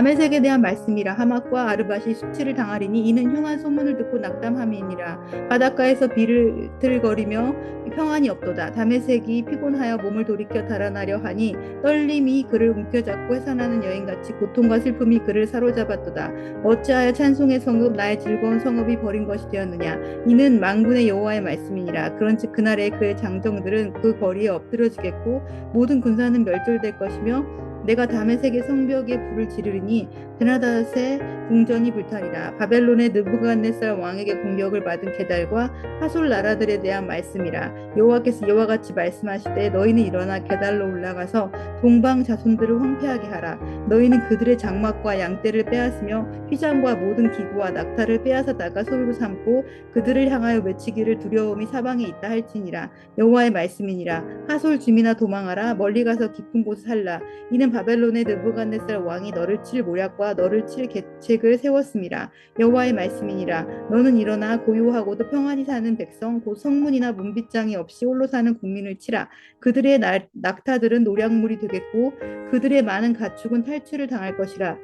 다메섹에 대한 말씀이라. 하맛과 아르밧이 수치를 당하리니 이는 흉한 소문을 듣고 낙담함이니라. 바닷가에서 비틀거리며 평안이 없도다. 다메섹이 피곤하여 몸을 돌이켜 달아나려 하니 떨림이 그를 움켜잡고 해산하는 여인같이 고통과 슬픔이 그를 사로잡았도다. 어찌하여 찬송의 성읍 나의 즐거운 성읍이 버린 것이 되었느냐. 이는 만군의 여호와의 말씀이니라. 그런즉 그날에 그의 장정들은 그 거리에 엎드려지겠고 모든 군사는 멸절될 것이며 내가 다메섹의 성벽에 불을 지르리니 베나닷의 궁전이 불타리라. 바벨론의 느부갓네살 왕에게 공격을 받은 게달과 하솔 나라들에 대한 말씀이라. 여호와께서 이와 같이 말씀하시되 너희는 일어나 게달로 올라가서 동방 자손들을 황폐하게 하라. 너희는 그들의 장막과 양떼를 빼앗으며 휘장과 모든 기구와 낙타를 빼앗아다가 소유로 삼고 그들을 향하여 외치기를 두려움이 사방에 있다 할지니라. 여호와의 말씀이니라. 하솔 주민아 도망하라. 멀리 가서 깊은 곳에 살라. 이는 바벨론의 느부갓네살 왕이 너를 칠 모략과 너를 칠 계책을 세웠음이라. 여호와의 말씀이니라. 너는 일어나 고요하고도 평안히 사는 백성 곧 성문이나 문빗장이 없이 홀로 사는 국민을 치라. 그들의 낙타들은 노략물이 되겠고 그들의 많은 가축은 탈취를 당할 것이라.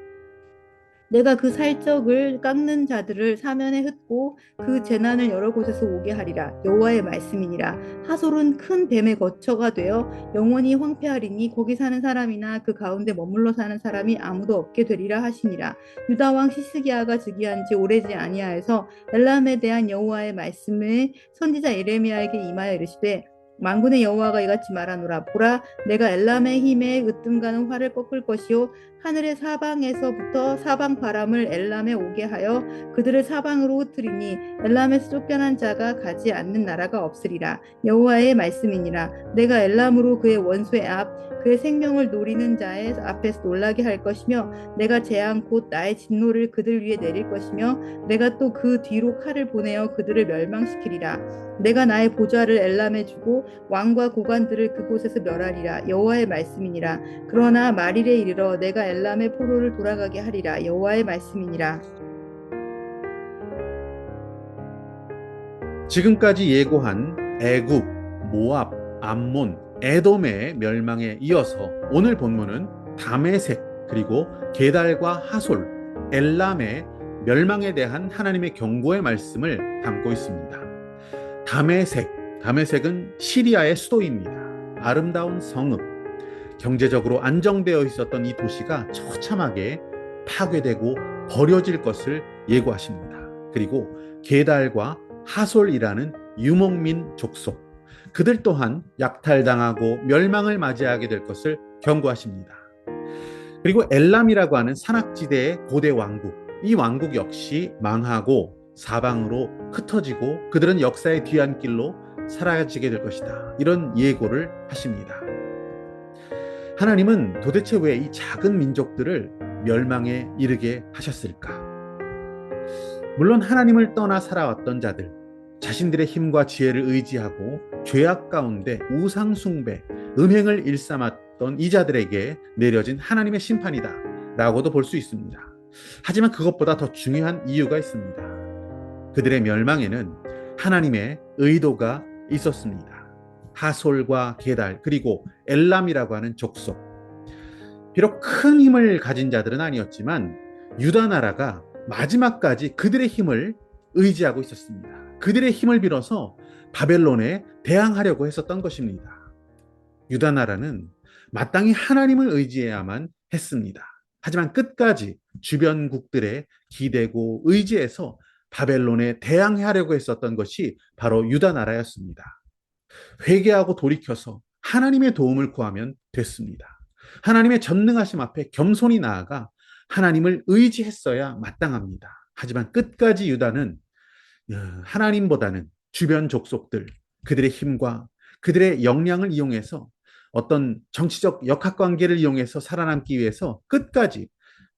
내가 그 살적을 깎는 자들을 사면에 흩고 그 재난을 여러 곳에서 오게 하리라. 여호와의 말씀이니라. 하솔은 큰 뱀의 거처가 되어 영원히 황폐하리니 거기 사는 사람이나 그 가운데 머물러 사는 사람이 아무도 없게 되리라 하시니라. 유다 왕 시스기야가 즉위한 지 오래지 아니하여서 엘람에 대한 여호와의 말씀을 선지자 예레미야에게 임하여 이르시되 만군의 여호와가 이같이 말하노라. 보라, 내가 엘람의 힘에 으뜸가는 활을 꺾을 것이요 하늘의 사방에서부터 사방 바람을 엘람에 오게 하여 그들을 사방으로 흩으리니 엘람에서 쫓겨난 자가 가지 않는 나라가 없으리라. 여호와의 말씀이니라. 내가 엘람으로 그의 원수의 앞 그의 생명을 노리는 자의 앞에서 놀라게 할 것이며 내가 재앙 곧 나의 진노를 그들 위에 내릴 것이며 내가 또 그 뒤로 칼을 보내어 그들을 멸망시키리라. 내가 나의 보좌를 엘람에 주고 왕과 고관들을 그곳에서 멸하리라. 여호와의 말씀이니라. 그러나 말일에 이르러 내가 엘람의 포로를 돌아가게 하리라. 여호와의 말씀이니라. 지금까지 예고한 애굽, 모압, 암몬, 에돔의 멸망에 이어서 오늘 본문은 다메섹 그리고 게달과 하솔, 엘람의 멸망에 대한 하나님의 경고의 말씀을 담고 있습니다. 다메섹은 시리아의 수도입니다. 아름다운 성읍, 경제적으로 안정되어 있었던 이 도시가 처참하게 파괴되고 버려질 것을 예고하십니다. 그리고 게달과 하솔이라는 유목민 족속, 그들 또한 약탈당하고 멸망을 맞이하게 될 것을 경고하십니다. 그리고 엘람이라고 하는 산악지대의 고대 왕국, 이 왕국 역시 망하고 사방으로 흩어지고 그들은 역사의 뒤안길로 사라지게 될 것이다. 이런 예고를 하십니다. 하나님은 도대체 왜 이 작은 민족들을 멸망에 이르게 하셨을까? 물론 하나님을 떠나 살아왔던 자들, 자신들의 힘과 지혜를 의지하고 죄악 가운데 우상 숭배, 음행을 일삼았던 이 자들에게 내려진 하나님의 심판이다 라고도 볼 수 있습니다. 하지만 그것보다 더 중요한 이유가 있습니다. 그들의 멸망에는 하나님의 의도가 있었습니다. 하솔과 게달 그리고 엘람이라고 하는 족속, 비록 큰 힘을 가진 자들은 아니었지만 유다 나라가 마지막까지 그들의 힘을 의지하고 있었습니다. 그들의 힘을 빌어서 바벨론에 대항하려고 했었던 것입니다. 유다 나라는 마땅히 하나님을 의지해야만 했습니다. 하지만 끝까지 주변국들의 기대고 의지해서 바벨론에 대항하려고 했었던 것이 바로 유다 나라였습니다. 회개하고 돌이켜서 하나님의 도움을 구하면 됐습니다. 하나님의 전능하심 앞에 겸손히 나아가 하나님을 의지했어야 마땅합니다. 하지만 끝까지 유다는 하나님보다는 주변 족속들, 그들의 힘과 그들의 역량을 이용해서 어떤 정치적 역학관계를 이용해서 살아남기 위해서 끝까지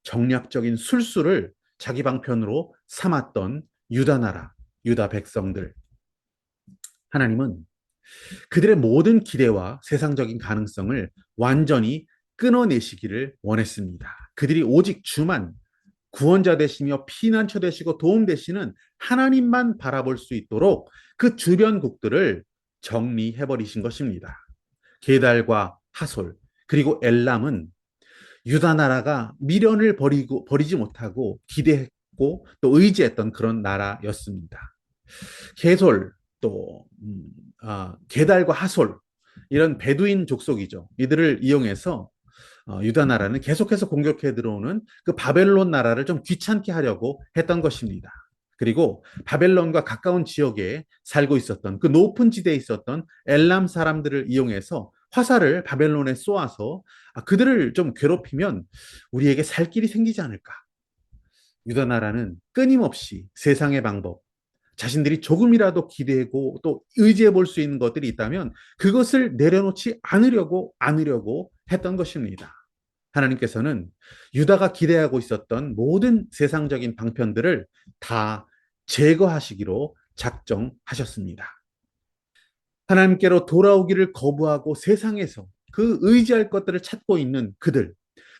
정략적인 술수를 자기 방편으로 삼았던 유다 나라, 유다 백성들. 하나님은 그들의 모든 기대와 세상적인 가능성을 완전히 끊어내시기를 원했습니다. 그들이 오직 주만 구원자 되시며 피난처 되시고 도움 되시는 하나님만 바라볼 수 있도록 그 주변국들을 정리해버리신 것입니다. 게달과 하솔 그리고 엘람은 유다 나라가 미련을 버리지 못하고 기대했고 또 의지했던 그런 나라였습니다. 게솔 또 게달과 하솔 이런 베두인 족속이죠. 이들을 이용해서 유다 나라는 계속해서 공격해 들어오는 그 바벨론 나라를 좀 귀찮게 하려고 했던 것입니다. 그리고 바벨론과 가까운 지역에 살고 있었던 그 높은 지대에 있었던 엘람 사람들을 이용해서 화살을 바벨론에 쏘아서 그들을 좀 괴롭히면 우리에게 살 길이 생기지 않을까. 유다 나라는 끊임없이 세상의 방법, 자신들이 조금이라도 기대고 또 의지해 볼 수 있는 것들이 있다면 그것을 내려놓지 않으려고 했던 것입니다. 하나님께서는 유다가 기대하고 있었던 모든 세상적인 방편들을 다 제거하시기로 작정하셨습니다. 하나님께로 돌아오기를 거부하고 세상에서 그 의지할 것들을 찾고 있는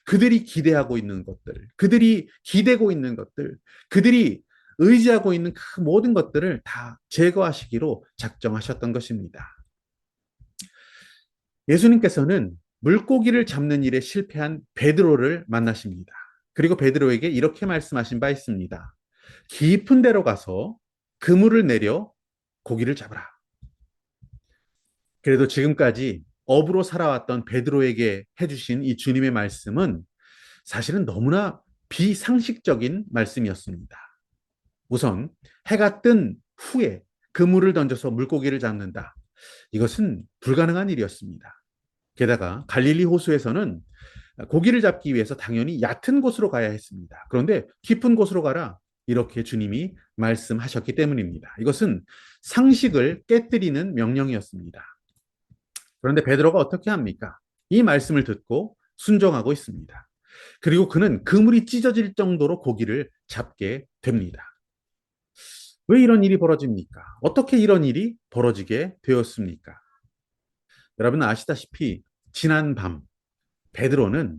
그들이 기대하고 있는 것들, 그들이 기대고 있는 것들, 그들이 의지하고 있는 그 모든 것들을 다 제거하시기로 작정하셨던 것입니다. 예수님께서는 물고기를 잡는 일에 실패한 베드로를 만나십니다. 그리고 베드로에게 이렇게 말씀하신 바 있습니다. 깊은 데로 가서 그물을 내려 고기를 잡으라. 그래도 지금까지 업으로 살아왔던 베드로에게 해주신 이 주님의 말씀은 사실은 너무나 비상식적인 말씀이었습니다. 우선 해가 뜬 후에 그물을 던져서 물고기를 잡는다. 이것은 불가능한 일이었습니다. 게다가 갈릴리 호수에서는 고기를 잡기 위해서 당연히 얕은 곳으로 가야 했습니다. 그런데 깊은 곳으로 가라. 이렇게 주님이 말씀하셨기 때문입니다. 이것은 상식을 깨뜨리는 명령이었습니다. 그런데 베드로가 어떻게 합니까? 이 말씀을 듣고 순종하고 있습니다. 그리고 그는 그물이 찢어질 정도로 고기를 잡게 됩니다. 왜 이런 일이 벌어집니까? 어떻게 이런 일이 벌어지게 되었습니까? 여러분 아시다시피 지난 밤 베드로는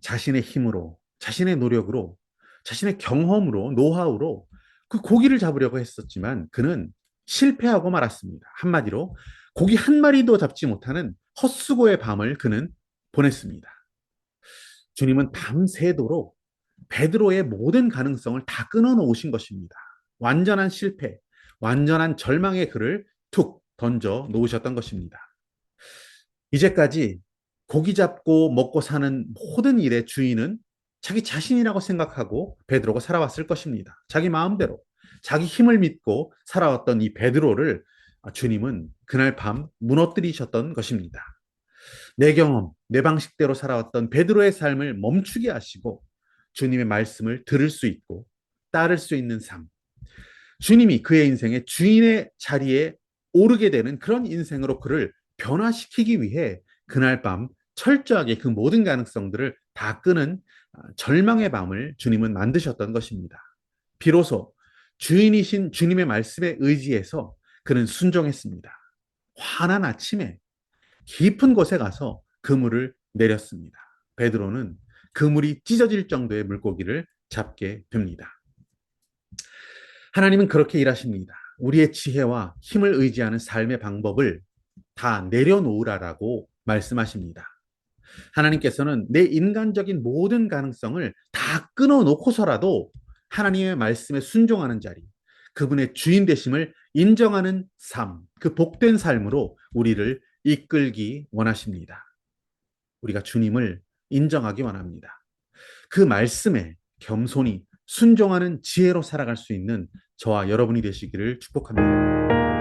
자신의 힘으로, 자신의 노력으로, 자신의 경험으로, 노하우로 그 고기를 잡으려고 했었지만 그는 실패하고 말았습니다. 한마디로 고기 한 마리도 잡지 못하는 헛수고의 밤을 그는 보냈습니다. 주님은 밤새도록 베드로의 모든 가능성을 다 끊어놓으신 것입니다. 완전한 실패, 완전한 절망의 그를 툭 던져 놓으셨던 것입니다. 이제까지 고기 잡고 먹고 사는 모든 일의 주인은 자기 자신이라고 생각하고 베드로가 살아왔을 것입니다. 자기 마음대로, 자기 힘을 믿고 살아왔던 이 베드로를 주님은 그날 밤 무너뜨리셨던 것입니다. 내 경험, 내 방식대로 살아왔던 베드로의 삶을 멈추게 하시고 주님의 말씀을 들을 수 있고 따를 수 있는 삶. 주님이 그의 인생의 주인의 자리에 오르게 되는 그런 인생으로 그를 변화시키기 위해 그날 밤 철저하게 그 모든 가능성들을 다 끄는 절망의 밤을 주님은 만드셨던 것입니다. 비로소 주인이신 주님의 말씀에 의지해서 그는 순종했습니다. 환한 아침에 깊은 곳에 가서 그물을 내렸습니다. 베드로는 그물이 찢어질 정도의 물고기를 잡게 됩니다. 하나님은 그렇게 일하십니다. 우리의 지혜와 힘을 의지하는 삶의 방법을 다 내려놓으라라고 말씀하십니다. 하나님께서는 내 인간적인 모든 가능성을 다 끊어놓고서라도 하나님의 말씀에 순종하는 자리, 그분의 주인 되심을 인정하는 삶, 그 복된 삶으로 우리를 이끌기 원하십니다. 우리가 주님을 인정하기 원합니다. 그 말씀에 겸손히 순종하는 지혜로 살아갈 수 있는 저와 여러분이 되시기를 축복합니다.